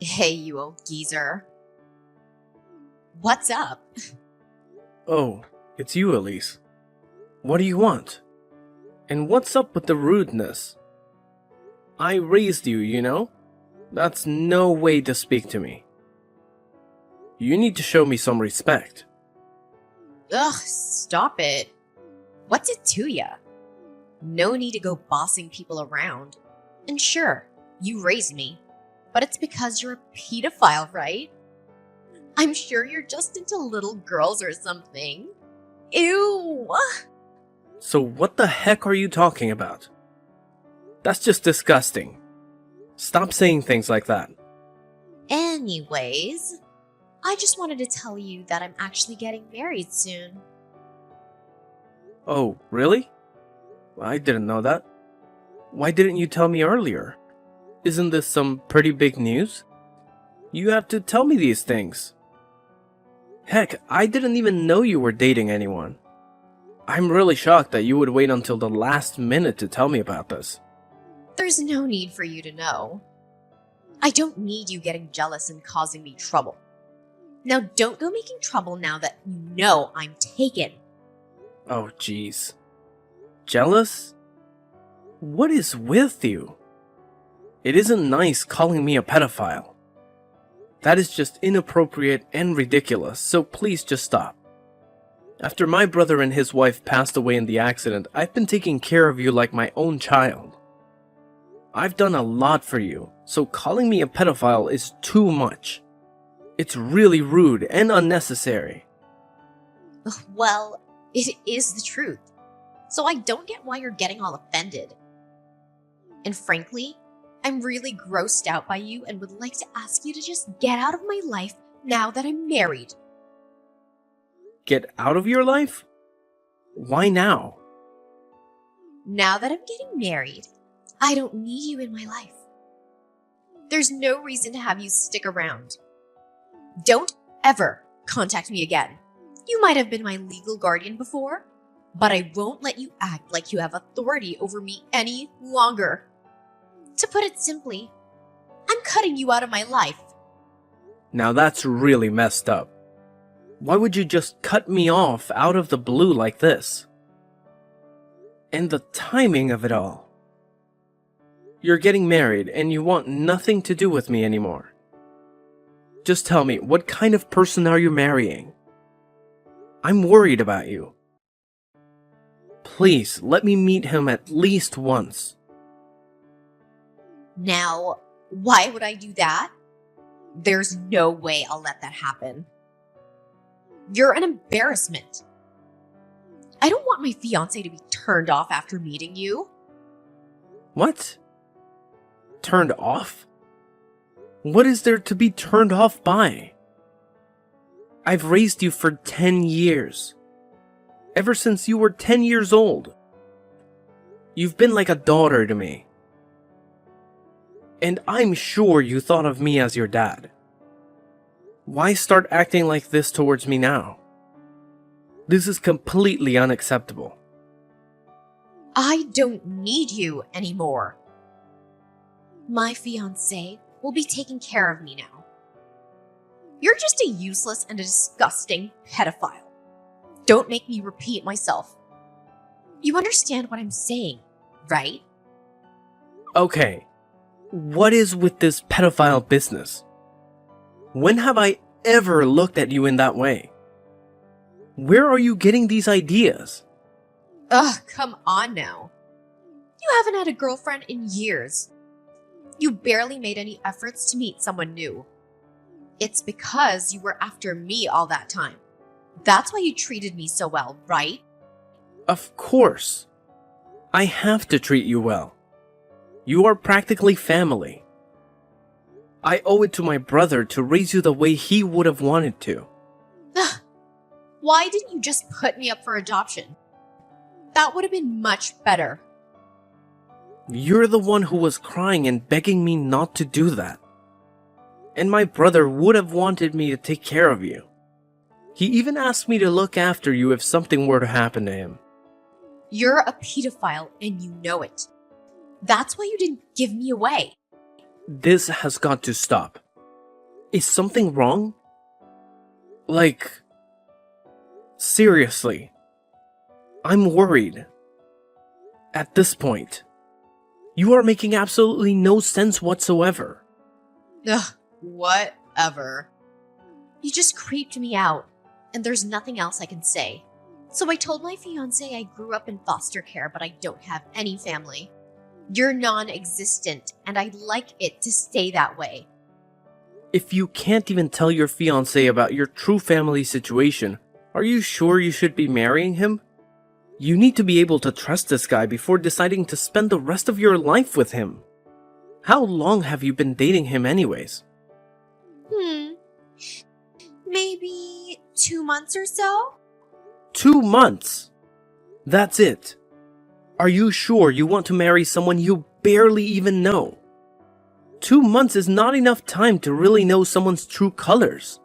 Hey, you old geezer. What's up? Oh, it's you, Elise. What do you want? And what's up with the rudeness? I raised you, you know? That's no way to speak to me. You need to show me some respect. Ugh, stop it. What's it to ya? No need to go bossing people around. And sure, you raised me, but it's because you're a pedophile, right? I'm sure you're just into little girls or something. Ew! So what the heck are you talking about? That's just disgusting. Stop saying things like that. Anyways, I just wanted to tell you that I'm actually getting married soon. Oh, really? I didn't know that. Why didn't you tell me earlier? Isn't this some pretty big news? You have to tell me these things. Heck, I didn't even know you were dating anyone. I'm really shocked that you would wait until the last minute to tell me about this. There's no need for you to know. I don't need you getting jealous and causing me trouble. Now don't go making trouble now that you know I'm taken. Oh, jeez. Jealous? What is with you? It isn't nice calling me a pedophile. That is just inappropriate and ridiculous, so please just stop. After my brother and his wife passed away in the accident, I've been taking care of you like my own child. I've done a lot for you, so calling me a pedophile is too much. It's really rude and unnecessary. Well, it is the truth. So I don't get why you're getting all offended. And frankly, I'm really grossed out by you and would like to ask you to just get out of my life now that I'm married. Get out of your life? Why now? Now that I'm getting married, I don't need you in my life. There's no reason to have you stick around. Don't ever contact me again. You might have been my legal guardian before, but I won't let you act like you have authority over me any longer. To put it simply, I'm cutting you out of my life. Now that's really messed up. Why would you just cut me off out of the blue like this? And the timing of it all. You're getting married and you want nothing to do with me anymore. Just tell me, what kind of person are you marrying? I'm worried about you. Please, let me meet him at least once. Now, why would I do that? There's no way I'll let that happen. You're an embarrassment. I don't want my fiancé to be turned off after meeting you. What? Turned off? What is there to be turned off by? I've raised you for 10 years. Ever since you were 10 years old. You've been like a daughter to me. And I'm sure you thought of me as your dad. Why start acting like this towards me now? This is completely unacceptable. I don't need you anymore. My fiancé will be taking care of me now. You're just a useless and a disgusting pedophile. Don't make me repeat myself. You understand what I'm saying, right? Okay, what is with this pedophile business? When have I ever looked at you in that way? Where are you getting these ideas? Ugh, come on now. You haven't had a girlfriend in years. You barely made any efforts to meet someone new. It's because you were after me all that time. That's why you treated me so well, right? Of course. I have to treat you well. You are practically family. I owe it to my brother to raise you the way he would have wanted to. Ugh. Why didn't you just put me up for adoption? That would have been much better. You're the one who was crying and begging me not to do that. And my brother would have wanted me to take care of you. He even asked me to look after you if something were to happen to him. You're a pedophile and you know it. That's why you didn't give me away. This has got to stop. Is something wrong? Like, seriously, I'm worried. At this point, you are making absolutely no sense whatsoever. Ugh, whatever. You just creeped me out, and there's nothing else I can say. So I told my fiancé I grew up in foster care, but I don't have any family. You're non-existent, and I'd like it to stay that way. If you can't even tell your fiancé about your true family situation, are you sure you should be marrying him? You need to be able to trust this guy before deciding to spend the rest of your life with him. How long have you been dating him anyways? Maybe 2 months or so? 2 months? That's it. Are you sure you want to marry someone you barely even know? 2 months is not enough time to really know someone's true colors.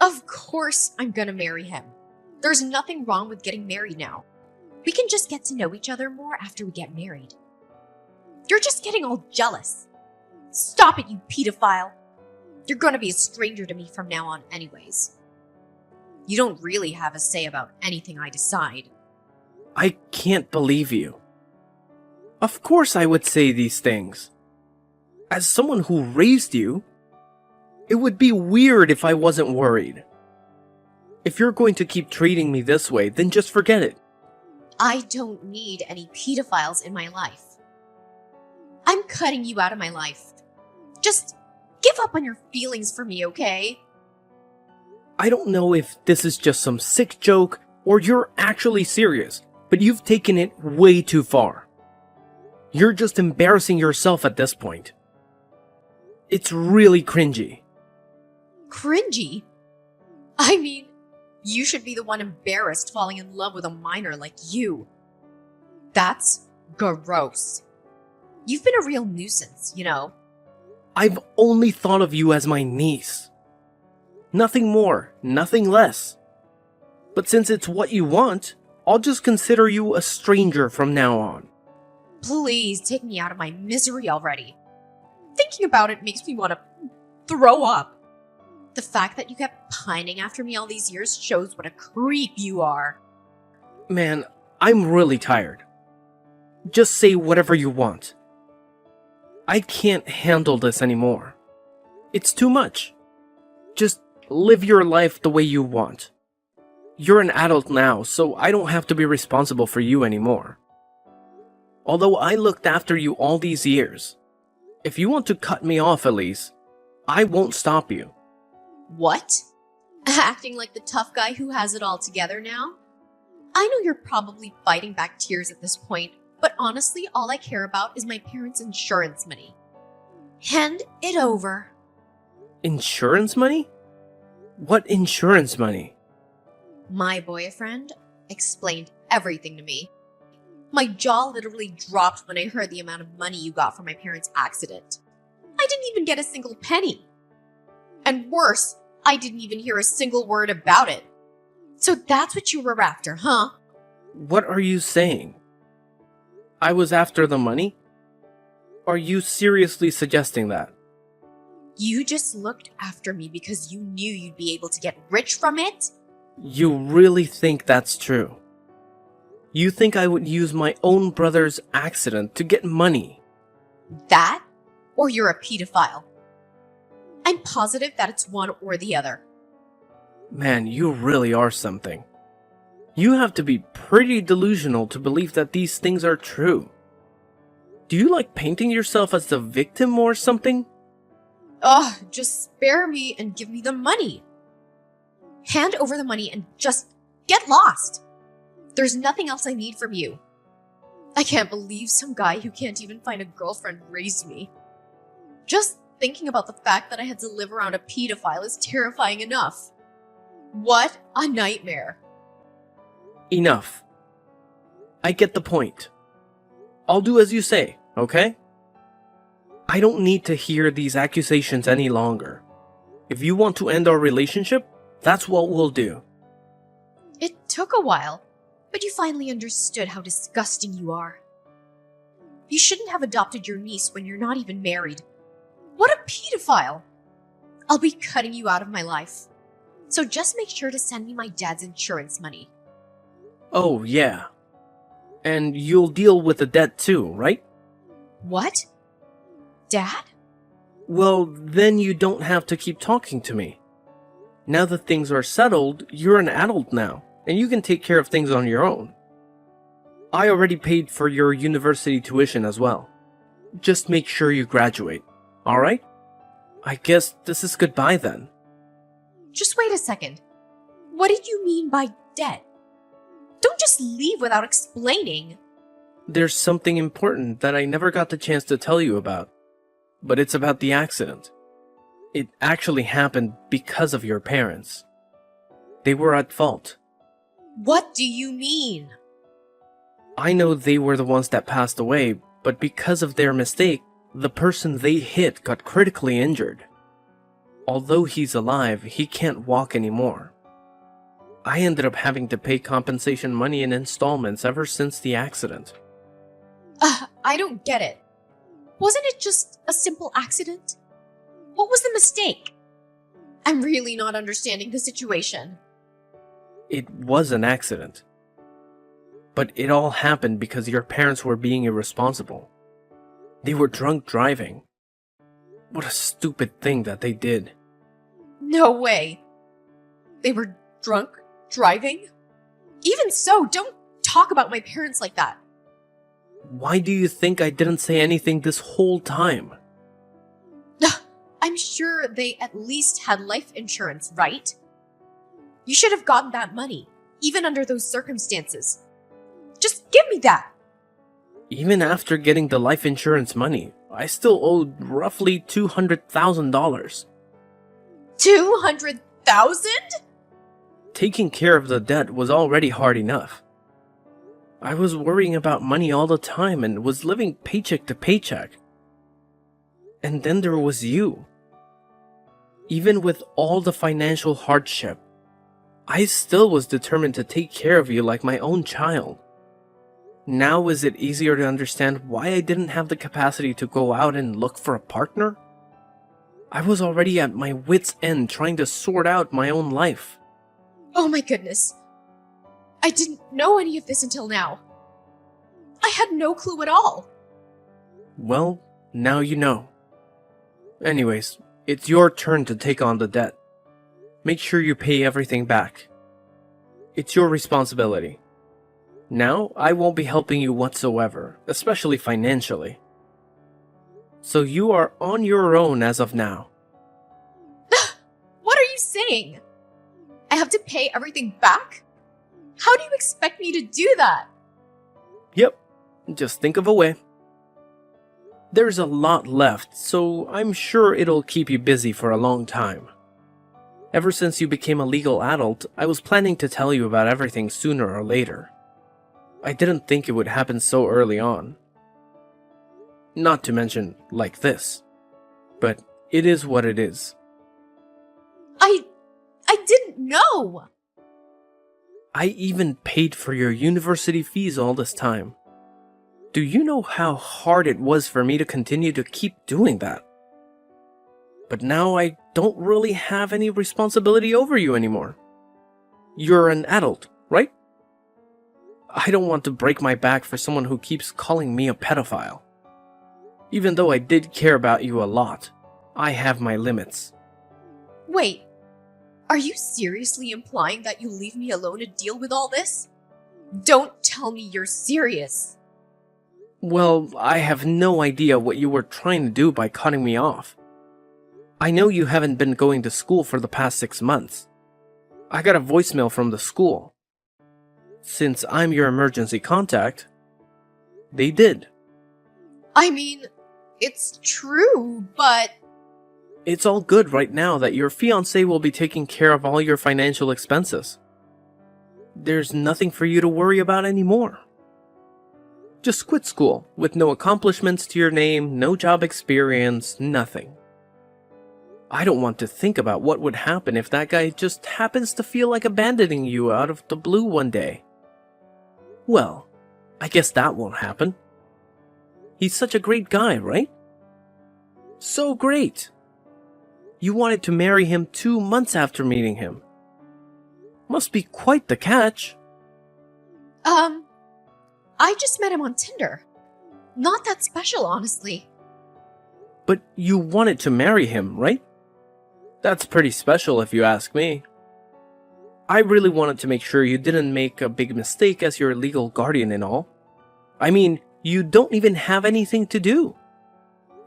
Of course I'm gonna marry him. There's nothing wrong with getting married now. We can just get to know each other more after we get married. You're just getting all jealous. Stop it, you pedophile. You're gonna be a stranger to me from now on anyways. You don't really have a say about anything I decide. I can't believe you. Of course I would say these things. As someone who raised you, it would be weird if I wasn't worried. If you're going to keep treating me this way, then just forget it. I don't need any pedophiles in my life. I'm cutting you out of my life. Just give up on your feelings for me, okay? I don't know if this is just some sick joke or you're actually serious, but you've taken it way too far. You're just embarrassing yourself at this point. It's really cringy. Cringy? I mean, you should be the one embarrassed falling in love with a minor like you. That's gross. You've been a real nuisance, you know. I've only thought of you as my niece. Nothing more, nothing less. But since it's what you want, I'll just consider you a stranger from now on. Please take me out of my misery already. Thinking about it makes me want to throw up. The fact that you kept pining after me all these years shows what a creep you are. Man, I'm really tired. Just say whatever you want. I can't handle this anymore. It's too much. Just live your life the way you want. You're an adult now, so I don't have to be responsible for you anymore. Although I looked after you all these years, if you want to cut me off, Elise, I won't stop you. What? Acting like the tough guy who has it all together now? I know you're probably fighting back tears at this point, but honestly, all I care about is my parents' insurance money. Hand it over. Insurance money? What insurance money? My boyfriend explained everything to me. My jaw literally dropped when I heard the amount of money you got from my parents' accident. I didn't even get a single penny. And worse, I didn't even hear a single word about it. So that's what you were after, huh? What are you saying? I was after the money? Are you seriously suggesting that? You just looked after me because you knew you'd be able to get rich from it? You really think that's true? You think I would use my own brother's accident to get money? That? Or you're a pedophile? I'm positive that it's one or the other. Man, you really are something. You have to be pretty delusional to believe that these things are true. Do you like painting yourself as the victim or something? Ugh, just spare me and give me the money. Hand over the money and just get lost. There's nothing else I need from you. I can't believe some guy who can't even find a girlfriend raised me. Just thinking about the fact that I had to live around a pedophile is terrifying enough. What a nightmare. Enough. I get the point. I'll do as you say, okay? I don't need to hear these accusations any longer. If you want to end our relationship, that's what we'll do. It took a while, but you finally understood how disgusting you are. You shouldn't have adopted your niece when you're not even married. What a pedophile! I'll be cutting you out of my life. So just make sure to send me my dad's insurance money. Oh, yeah. And you'll deal with the debt too, right? What? Dad? Well, then you don't have to keep talking to me. Now that things are settled, you're an adult now, and you can take care of things on your own. I already paid for your university tuition as well. Just make sure you graduate, alright? I guess this is goodbye then. Just wait a second. What did you mean by debt? Don't just leave without explaining. There's something important that I never got the chance to tell you about, but it's about the accident. It actually happened because of your parents. They were at fault. What do you mean? I know they were the ones that passed away, but because of their mistake, the person they hit got critically injured. Although he's alive, he can't walk anymore. I ended up having to pay compensation money in installments ever since the accident. I don't get it. Wasn't it just a simple accident? What was the mistake? I'm really not understanding the situation. It was an accident. But it all happened because your parents were being irresponsible. They were drunk driving. What a stupid thing that they did. No way. They were drunk driving? Even so, don't talk about my parents like that. Why do you think I didn't say anything this whole time? I'm sure they at least had life insurance, right? You should have gotten that money, even under those circumstances. Just give me that. Even after getting the life insurance money, I still owed roughly $200,000. 200,000? Taking care of the debt was already hard enough. I was worrying about money all the time and was living paycheck to paycheck. And then there was you. Even with all the financial hardship, I still was determined to take care of you like my own child. Now is it easier to understand why I didn't have the capacity to go out and look for a partner? I was already at my wit's end trying to sort out my own life. Oh my goodness. I didn't know any of this until now. I had no clue at all. Well, now you know. Anyways, it's your turn to take on the debt. Make sure you pay everything back. It's your responsibility. Now, I won't be helping you whatsoever, especially financially. So you are on your own as of now. What are you saying? I have to pay everything back? How do you expect me to do that? Yep, just think of a way. There's a lot left, so I'm sure it'll keep you busy for a long time. Ever since you became a legal adult, I was planning to tell you about everything sooner or later. I didn't think it would happen so early on. Not to mention, like this. But it is what it is. I didn't know! I even paid for your university fees all this time. Do you know how hard it was for me to continue to keep doing that? But now I don't really have any responsibility over you anymore. You're an adult, right? I don't want to break my back for someone who keeps calling me a pedophile. Even though I did care about you a lot, I have my limits. Wait, are you seriously implying that you'll leave me alone to deal with all this? Don't tell me you're serious. Well, I have no idea what you were trying to do by cutting me off. I know you haven't been going to school for the past 6 months. I got a voicemail from the school. Since I'm your emergency contact, they did. I mean, it's true, but... It's all good right now that your fiancé will be taking care of all your financial expenses. There's nothing for you to worry about anymore. Just quit school, with no accomplishments to your name, no job experience, nothing. I don't want to think about what would happen if that guy just happens to feel like abandoning you out of the blue one day. Well, I guess that won't happen. He's such a great guy, right? So great. You wanted to marry him 2 months after meeting him. Must be quite the catch. I just met him on Tinder. Not that special, honestly. But you wanted to marry him, right? That's pretty special if you ask me. I really wanted to make sure you didn't make a big mistake as your legal guardian and all. I mean, you don't even have anything to do.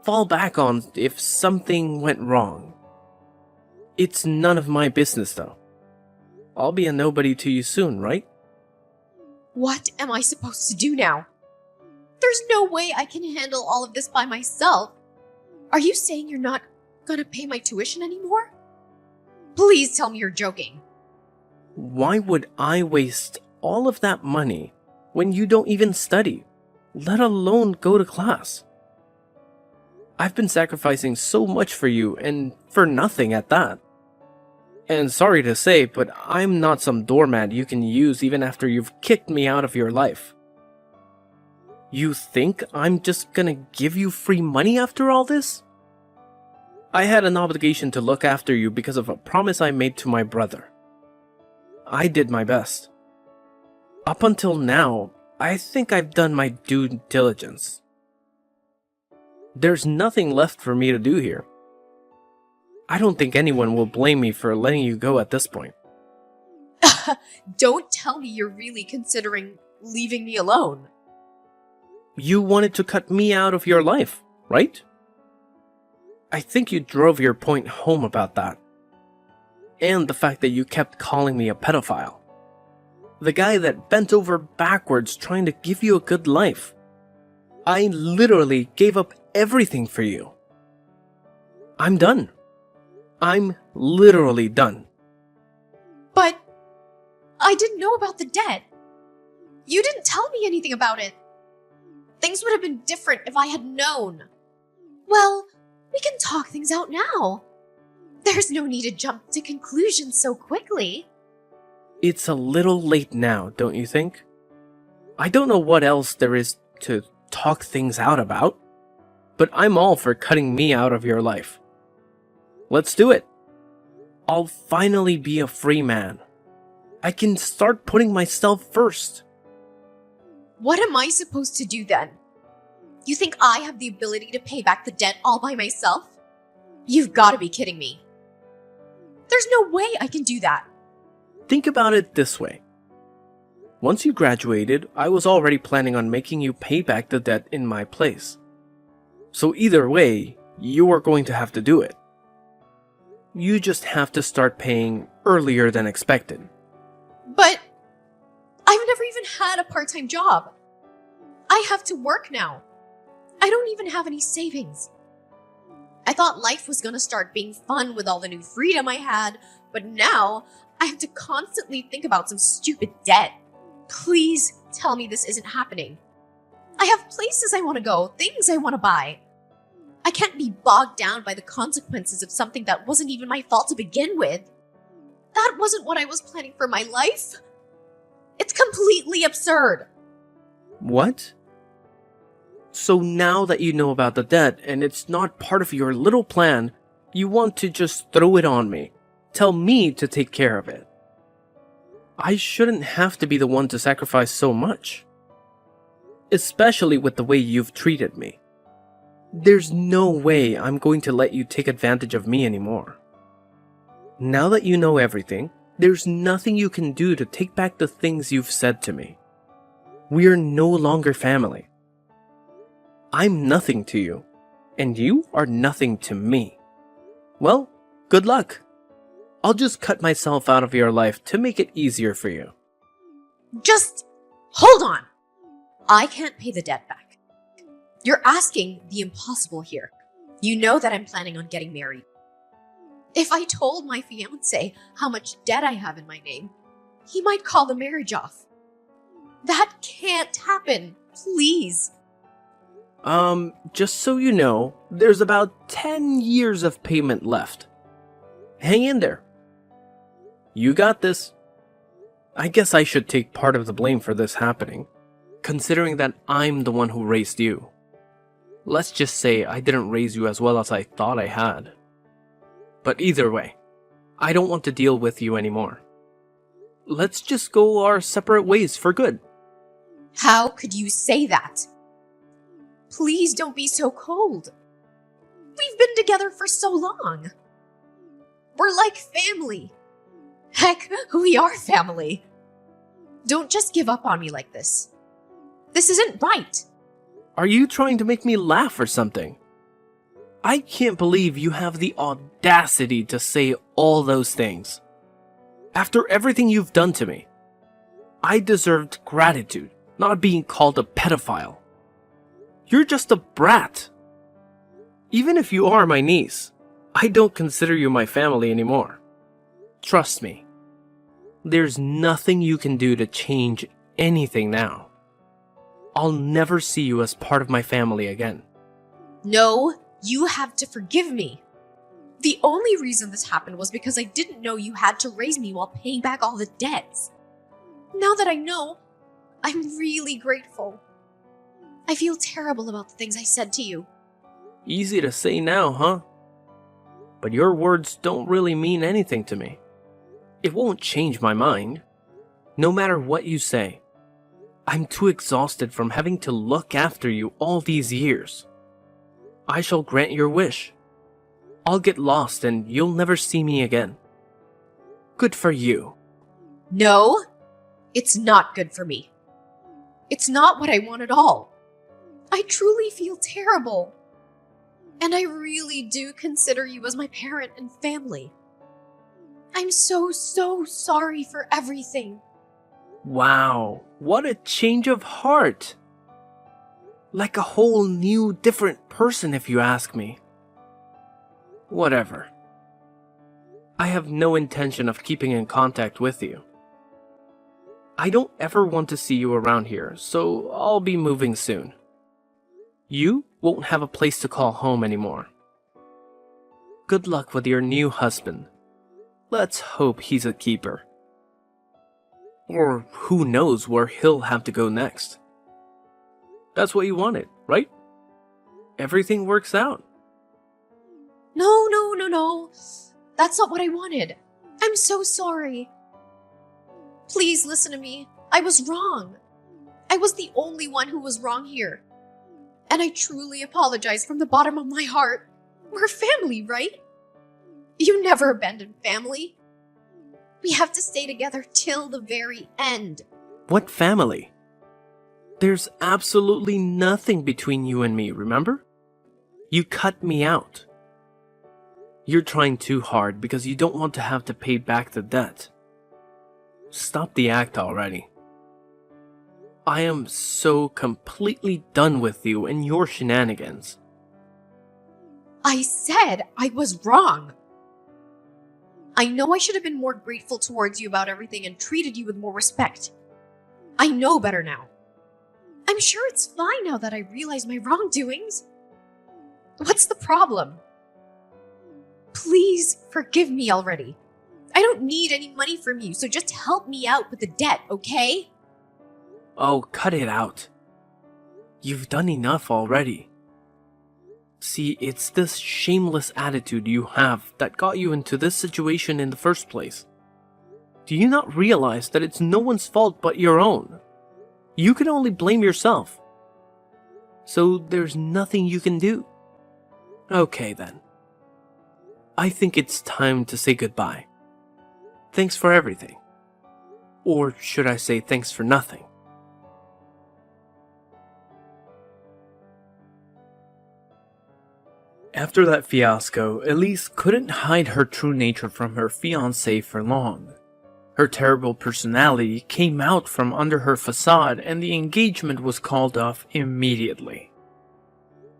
Fall back on if something went wrong. It's none of my business though. I'll be a nobody to you soon, right? What am I supposed to do now? There's no way I can handle all of this by myself. Are you saying you're not gonna pay my tuition anymore? Please tell me you're joking. Why would I waste all of that money when you don't even study, let alone go to class? I've been sacrificing so much for you and for nothing at that. And sorry to say, but I'm not some doormat you can use even after you've kicked me out of your life. You think I'm just gonna give you free money after all this? I had an obligation to look after you because of a promise I made to my brother. I did my best. Up until now, I think I've done my due diligence. There's nothing left for me to do here. I don't think anyone will blame me for letting you go at this point. Don't tell me you're really considering leaving me alone. You wanted to cut me out of your life, right? I think you drove your point home about that. And the fact that you kept calling me a pedophile. The guy that bent over backwards trying to give you a good life. I literally gave up everything for you. I'm done. I'm literally done. But I didn't know about the debt. You didn't tell me anything about it. Things would have been different if I had known. Well, we can talk things out now. There's no need to jump to conclusions so quickly. It's a little late now, don't you think? I don't know what else there is to talk things out about, but I'm all for cutting me out of your life. Let's do it. I'll finally be a free man. I can start putting myself first. What am I supposed to do then? You think I have the ability to pay back the debt all by myself? You've got to be kidding me. There's no way I can do that. Think about it this way. Once you graduated, I was already planning on making you pay back the debt in my place. So either way, you are going to have to do it. You just have to start paying earlier than expected. But I've never even had a part-time job. I have to work now. I don't even have any savings. I thought life was gonna start being fun with all the new freedom I had, but now I have to constantly think about some stupid debt. Please tell me this isn't happening. I have places I want to go, things I want to buy. I can't be bogged down by the consequences of something that wasn't even my fault to begin with. That wasn't what I was planning for my life. It's completely absurd. What? So now that you know about the debt and it's not part of your little plan, you want to just throw it on me. Tell me to take care of it. I shouldn't have to be the one to sacrifice so much. Especially with the way you've treated me. There's no way I'm going to let you take advantage of me anymore. Now that you know everything, there's nothing you can do to take back the things you've said to me. We're no longer family. I'm nothing to you, and you are nothing to me. Well, good luck. I'll just cut myself out of your life to make it easier for you. Just hold on. I can't pay the debt back. You're asking the impossible here. You know that I'm planning on getting married. If I told my fiancé how much debt I have in my name, he might call the marriage off. That can't happen. Please. Just so you know, there's about 10 years of payment left. Hang in there. You got this. I guess I should take part of the blame for this happening, considering that I'm the one who raised you. Let's just say I didn't raise you as well as I thought I had. But either way, I don't want to deal with you anymore. Let's just go our separate ways for good. How could you say that? Please don't be so cold. We've been together for so long. We're like family. Heck, we are family. Don't just give up on me like this. This isn't right. Are you trying to make me laugh or something? I can't believe you have the audacity to say all those things. After everything you've done to me, I deserved gratitude, not being called a pedophile. You're just a brat. Even if you are my niece, I don't consider you my family anymore. Trust me. There's nothing you can do to change anything now. I'll never see you as part of my family again. No, you have to forgive me. The only reason this happened was because I didn't know you had to raise me while paying back all the debts. Now that I know, I'm really grateful. I feel terrible about the things I said to you. Easy to say now, huh? But your words don't really mean anything to me. It won't change my mind. No matter what you say. I'm too exhausted from having to look after you all these years. I shall grant your wish. I'll get lost and you'll never see me again. Good for you. No, it's not good for me. It's not what I want at all. I truly feel terrible. And I really do consider you as my parent and family. I'm so sorry for everything. Wow, what a change of heart. Like a whole new, different person if you ask me. Whatever. I have no intention of keeping in contact with you. I don't ever want to see you around here, so I'll be moving soon. You won't have a place to call home anymore. Good luck with your new husband. Let's hope he's a keeper. Or who knows where he'll have to go next. That's what you wanted, right? Everything works out. No. That's not what I wanted. I'm so sorry. Please listen to me. I was wrong. I was the only one who was wrong here. And I truly apologize from the bottom of my heart. We're family, right? You never abandoned family. We have to stay together till the very end. What family? There's absolutely nothing between you and me, remember? You cut me out. You're trying too hard because you don't want to have to pay back the debt. Stop the act already. I am so completely done with you and your shenanigans. I said I was wrong. I know I should have been more grateful towards you about everything and treated you with more respect. I know better now. I'm sure it's fine now that I realize my wrongdoings. What's the problem? Please forgive me already. I don't need any money from you, so just help me out with the debt, okay? Oh, cut it out. You've done enough already. See, it's this shameless attitude you have that got you into this situation in the first place. Do you not realize that it's no one's fault but your own? You can only blame yourself. So there's nothing you can do. Okay then. I think it's time to say goodbye. Thanks for everything. Or should I say thanks for nothing? After that fiasco, Elise couldn't hide her true nature from her fiancé for long. Her terrible personality came out from under her facade and the engagement was called off immediately.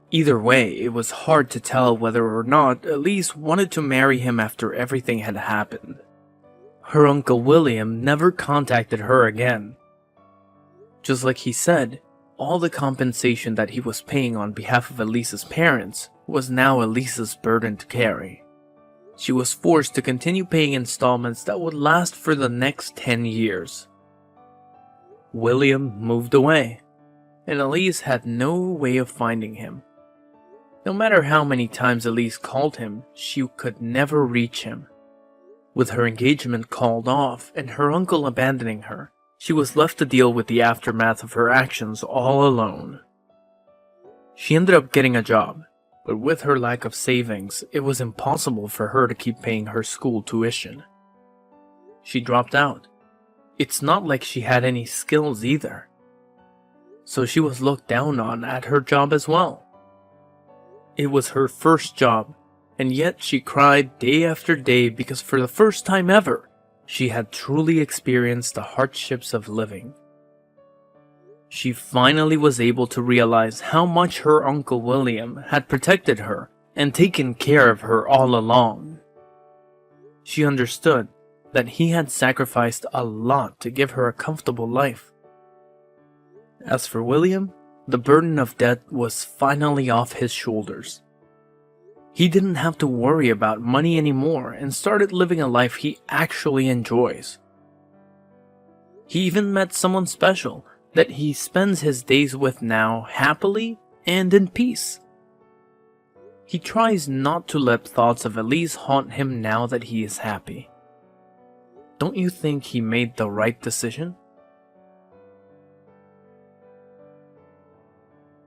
Either way, it was hard to tell whether or not Elise wanted to marry him after everything had happened. Her Uncle William never contacted her again. Just like he said, all the compensation that he was paying on behalf of Elise's parents was now Elise's burden to carry. She was forced to continue paying installments that would last for the next 10 years. William moved away, and Elise had no way of finding him. No matter how many times Elise called him, she could never reach him. With her engagement called off and her uncle abandoning her, she was left to deal with the aftermath of her actions all alone. She ended up getting a job, but with her lack of savings, it was impossible for her to keep paying her school tuition. She dropped out. It's not like she had any skills either. So she was looked down on at her job as well. It was her first job, and yet she cried day after day because for the first time ever, she had truly experienced the hardships of living. She finally was able to realize how much her Uncle William had protected her and taken care of her all along. She understood that he had sacrificed a lot to give her a comfortable life. As for William, the burden of debt was finally off his shoulders. He didn't have to worry about money anymore and started living a life he actually enjoys. He even met someone special that he spends his days with now happily and in peace. He tries not to let thoughts of Elise haunt him now that he is happy. Don't you think he made the right decision?